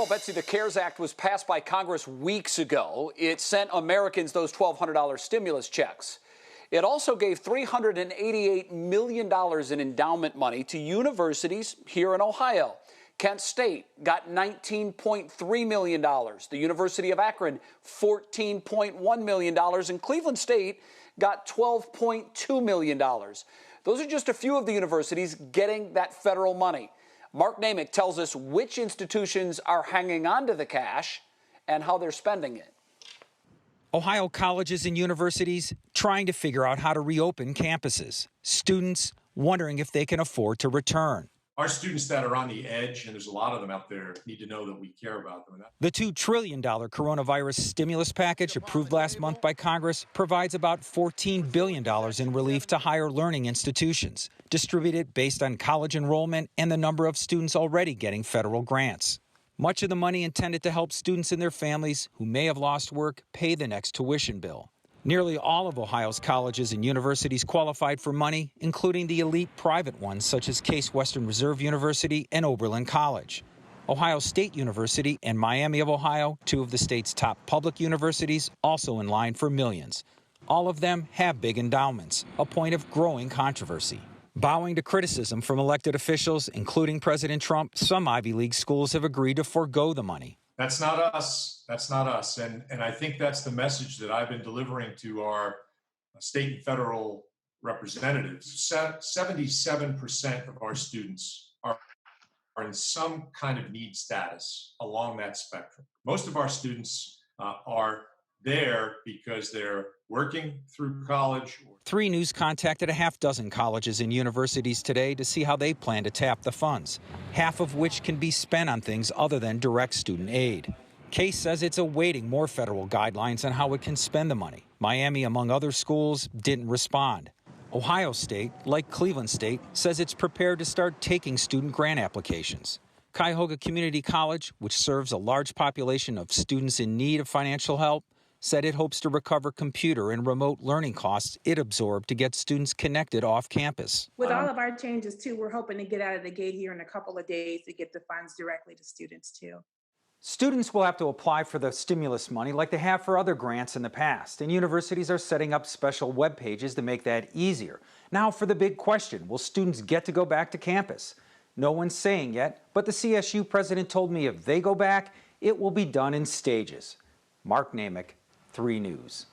Well, Betsy, the CARES Act was passed by Congress weeks ago. It sent Americans those $1,200 stimulus checks. It also gave $388 million in endowment money to universities here in Ohio. Kent State got $19.3 million. The University of Akron, $14.1 million. And Cleveland State got $12.2 million. Those are just a few of the universities getting that federal money. Mark Namick tells us which institutions are hanging on to the cash and how they're spending it. Ohio colleges and universities trying to figure out how to reopen campuses. Students wondering if they can afford to return. Our students that are on the edge, and there's a lot of them out there, need to know that we care about them. The $2 trillion coronavirus stimulus package approved last month by Congress provides about $14 billion in relief to higher learning institutions, distributed based on college enrollment and the number of students already getting federal grants. Much of the money intended to help students and their families who may have lost work pay the next tuition bill. Nearly all of Ohio's colleges and universities qualified for money, including the elite private ones such as Case Western Reserve University and Oberlin College. Ohio State University and Miami of Ohio, two of the state's top public universities, also in line for millions. All of them have big endowments, a point of growing controversy. Bowing to criticism from elected officials, including President Trump, some Ivy League schools have agreed to forego the money. That's not us. That's not us. And I think that's the message that I've been delivering to our state and federal representatives. 77% of our students are in some kind of need status along that spectrum. Most of our students are there because they're working through college. 3 News contacted a half dozen colleges and universities today to see how they plan to tap the funds, half of which can be spent on things other than direct student aid. Case says it's awaiting more federal guidelines on how it can spend the money. Miami, among other schools, didn't respond. Ohio State, like Cleveland State, says it's prepared to start taking student grant applications. Cuyahoga Community College, which serves a large population of students in need of financial help, said it hopes to recover computer and remote learning costs it absorbed to get students connected off campus. With all of our changes, too, we're hoping to get out of the gate here in a couple of days to get the funds directly to students, too. Students will have to apply for the stimulus money like they have for other grants in the past, and universities are setting up special web pages to make that easier. Now for the big question, will students get to go back to campus? No one's saying yet, but the CSU president told me if they go back, it will be done in stages. Mark Namick, 3 News.